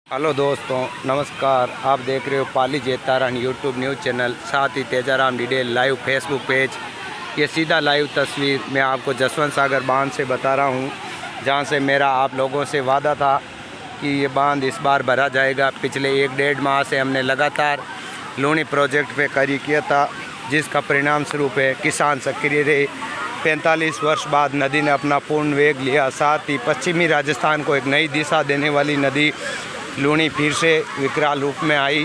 Hello दोस्तों, नमस्कार। आप देख रहे हो Pali Jaitaran YouTube news channel, साथ ही Tejaram detail live Facebook page. ये सीधा लाइव तस्वीर मैं आपको जसवंत सागर बांध से बता रहा हूँ, जहाँ से मेरा आप लोगों से वादा था कि ये बांध इस बार भरा जाएगा। पिछले 1-1.5 माह से हमने लगातार लूनी प्रोजेक्ट पे कार्य किया था, जिसका परिणाम स्वरूप है किसान सक्रिय रहे। 45 वर्ष बाद नदी ने अपना पूर्ण वेग लिया। साथ ही पश्चिमी राजस्थान को एक नई दिशा देने वाली नदी लूनी फिर से विकराल रूप में आई।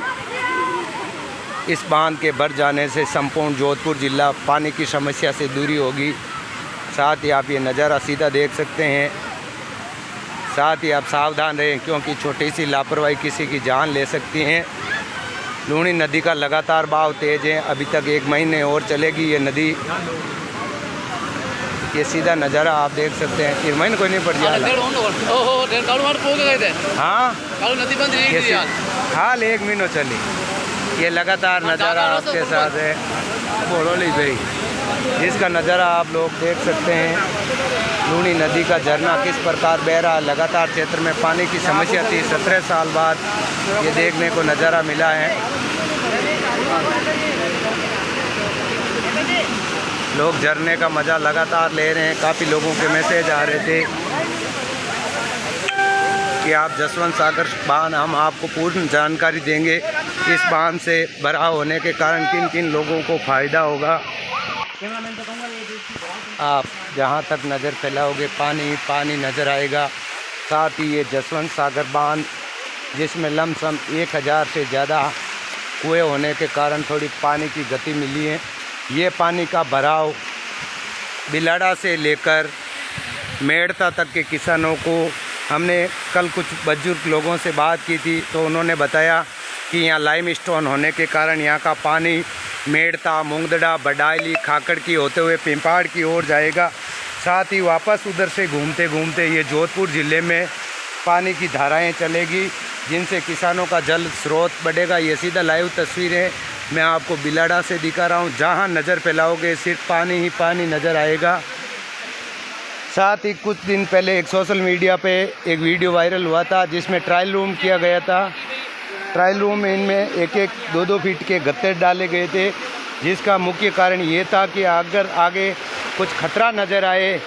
इस बांध के भर जाने से संपूर्ण जोधपुर जिला पानी की समस्या से दूरी होगी। साथ ही आप ये नज़ारा सीधा देख सकते हैं। साथ ही आप सावधान रहें, क्योंकि छोटी सी लापरवाही किसी की जान ले सकती हैं। लूनी नदी का लगातार बहाव तेज़ है। अभी तक 1 महीने और चलेगी ये नदी। ये सीधा नज़ारा आप देख सकते हैं। 1 महीने कोई नहीं पड़ जाएगा। हाँ, हाल 1 महीनों चली। ये लगातार नज़ारा आपके साथ है बोरोली भाई। इसका नज़ारा आप लोग देख सकते हैं। लूनी नदी का झरना किस प्रकार बह रहा। लगातार क्षेत्र में पानी की समस्या थी। 17 साल बाद ये देखने को नज़ारा मिला है। लोग झरने का मज़ा लगातार ले रहे हैं। काफ़ी लोगों के मैसेज आ रहे थे कि आप जसवंत सागर बांध, हम आपको पूर्ण जानकारी देंगे इस बांध से भरा होने के कारण किन किन लोगों को फ़ायदा होगा। आप जहां तक नज़र फैलाओगे पानी ही पानी नज़र आएगा। साथ ही ये जसवंत सागर बांध, जिसमें लमसम 1000 से ज़्यादा कुएँ होने के कारण थोड़ी पानी की गति मिली है। ये पानी का भराव बिलाड़ा से लेकर मेड़ता तक के किसानों को, हमने कल कुछ बुजुर्ग लोगों से बात की थी तो उन्होंने बताया कि यहाँ लाइम स्टोन होने के कारण यहाँ का पानी मेड़ता, मुंगदड़ा, बडाली, खाकड़ की होते हुए पिंपाड़ की ओर जाएगा। साथ ही वापस उधर से घूमते घूमते ये जोधपुर ज़िले में पानी की धाराएं चलेगी, जिनसे किसानों का जल स्रोत बढ़ेगा। ये सीधा लाइव तस्वीरें मैं आपको बिलाड़ा से दिखा रहा हूँ। जहाँ नज़र फैलाओगे सिर्फ पानी ही पानी नज़र आएगा। साथ ही कुछ दिन पहले एक सोशल मीडिया पे एक वीडियो वायरल हुआ था, जिसमें ट्रायल रूम किया गया था। ट्रायल रूम में इनमें 1-1, 2-2 फीट के गत्ते डाले गए थे, जिसका मुख्य कारण ये था कि अगर आगे कुछ खतरा नज़र आए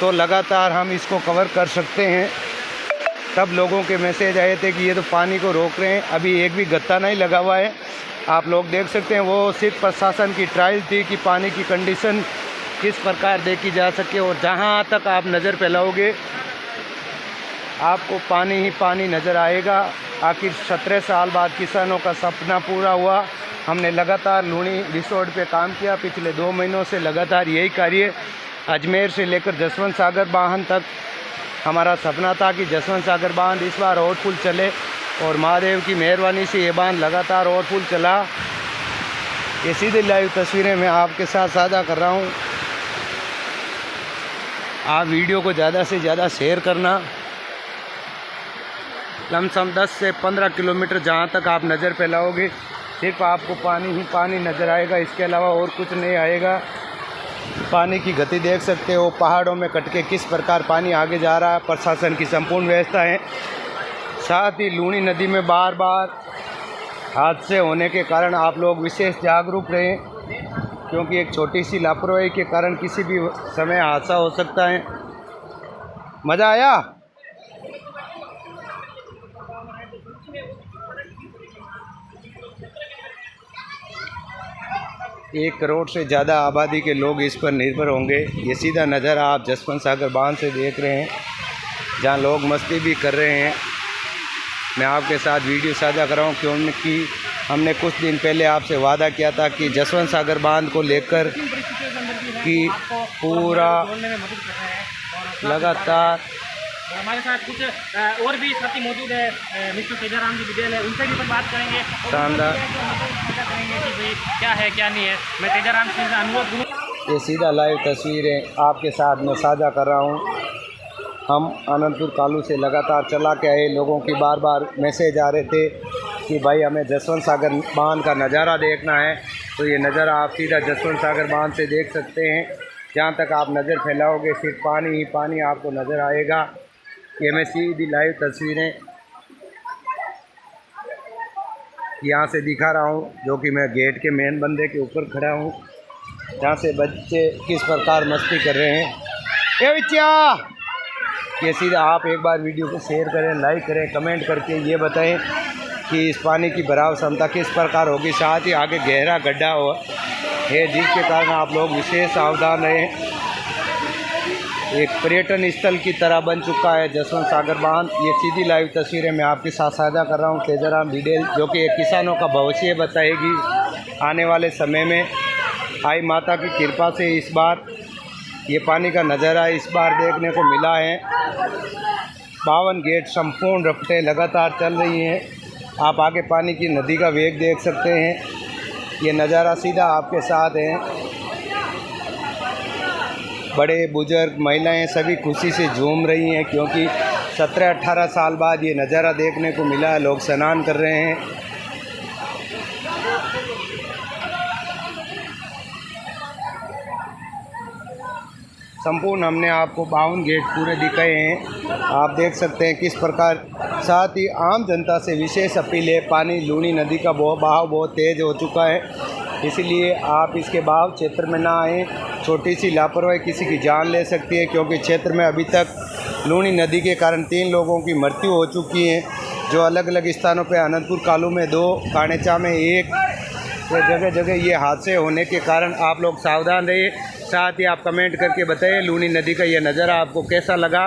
तो लगातार हम इसको कवर कर सकते हैं। तब लोगों के मैसेज आए थे कि ये तो पानी को रोक रहे हैं, अभी एक भी गत्ता नहीं लगा हुआ है। आप लोग देख सकते हैं, वो सिर्फ प्रशासन की ट्रायल थी कि पानी की कंडीशन किस प्रकार देखी जा सके। और जहां तक आप नज़र फैलाओगे आपको पानी ही पानी नज़र आएगा। आखिर 17 साल बाद किसानों का सपना पूरा हुआ। हमने लगातार लूनी रिसोर्ट पे काम किया। पिछले 2 महीनों से लगातार यही कार्य, अजमेर से लेकर जसवंत सागर बांध तक हमारा सपना था कि जसवंत सागर बांध इस बार और फुल चले, और महादेव की मेहरबानी से ये बांध लगातार और फुल चला। ये सीधे लाइव तस्वीरें मैं आपके साथ साझा कर रहा हूँ। आप वीडियो को ज़्यादा से ज़्यादा शेयर करना। लमसम 10 से 15 किलोमीटर जहाँ तक आप नज़र फैलाओगे सिर्फ आपको पानी ही पानी नज़र आएगा। इसके अलावा और कुछ नहीं आएगा। पानी की गति देख सकते हो, पहाड़ों में कट के किस प्रकार पानी आगे जा रहा है। प्रशासन की संपूर्ण व्यवस्था है। साथ ही लूनी नदी में बार बार हादसे होने के कारण आप लोग विशेष जागरूक रहें, क्योंकि एक छोटी सी लापरवाही के कारण किसी भी समय हादसा हो सकता है। मज़ा आया? एक करोड़ से ज़्यादा आबादी के लोग इस पर निर्भर होंगे। ये सीधा नज़ारा आप जसवंत सागर बांध से देख रहे हैं, जहाँ लोग मस्ती भी कर रहे हैं। मैं आपके साथ वीडियो साझा कर रहा हूँ, क्योंकि हमने कुछ दिन पहले आपसे वादा किया था कि जसवंत सागर बांध को लेकर कि पूरा लगातार हमारे साथ कुछ और भी साथी मौजूद है। मिस्टर तेजाराम जी विदेल है, उनसे भी अपन बात करेंगे। शानदार करेंगे कि भाई क्या है क्या नहीं है। मैं तेजाराम सिंह से अनुरोध करूँ। ये सीधा लाइव तस्वीरें आपके साथ मैं साझा कर रहा हूँ। हम आनंदपुर कालू से लगातार चला के आए। लोगों की बार बार मैसेज आ रहे थे कि भाई हमें जसवंत सागर बांध का नज़ारा देखना है। तो ये नज़ारा आप सीधा जसवंत सागर बांध से देख सकते हैं। जहाँ तक आप नज़र फैलाओगे सिर्फ पानी ही पानी आपको नज़र आएगा। ये मैं सीधी लाइव तस्वीरें यहाँ से दिखा रहा हूँ, जो कि मैं गेट के मेन बंदे के ऊपर खड़ा हूँ, जहाँ से बच्चे किस प्रकार मस्ती कर रहे हैं। ए बच्चा, ये सीधा आप एक बार वीडियो को शेयर करें, लाइक करें, कमेंट करके ये बताएं कि इस पानी की भराव क्षमता किस प्रकार होगी। साथ ही आगे गहरा गड्ढा है, जिसके कारण आप लोग विशेष सावधान रहें। एक पर्यटन स्थल की तरह बन चुका है जसवंत सागर बांध। ये सीधी लाइव तस्वीरें मैं आपके साथ साझा कर रहा हूँ। तेजाराम डिटेल, जो कि किसानों का भविष्य बताएगी आने वाले समय में। आई माता की कृपा से इस बार ये पानी का नज़ारा इस बार देखने को मिला है। 52 गेट संपूर्ण रफ्तें लगातार चल रही हैं। आप आगे पानी की नदी का वेग देख सकते हैं। ये नज़ारा सीधा आपके साथ है। बड़े बुजुर्ग महिलाएं सभी खुशी से झूम रही हैं, क्योंकि 17-18 साल बाद ये नज़ारा देखने को मिला है। लोग स्नान कर रहे हैं। संपूर्ण हमने आपको 52 गेट पूरे दिखाए हैं, आप देख सकते हैं किस प्रकार। साथ ही आम जनता से विशेष अपील है, पानी लूनी नदी का बहाव बहुत तेज़ हो चुका है, इसलिए आप इसके बहाव क्षेत्र में ना आएँ। छोटी सी लापरवाही किसी की जान ले सकती है, क्योंकि क्षेत्र में अभी तक लूनी नदी के कारण 3 लोगों की मृत्यु हो चुकी है, जो अलग अलग स्थानों पर अनंतपुर कालू में 2, कानेचा में 1, तो जगह जगह ये हादसे होने के कारण आप लोग सावधान रहिए। साथ ही आप कमेंट करके बताइए लूनी नदी का ये नज़ारा आपको कैसा लगा।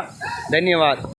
धन्यवाद।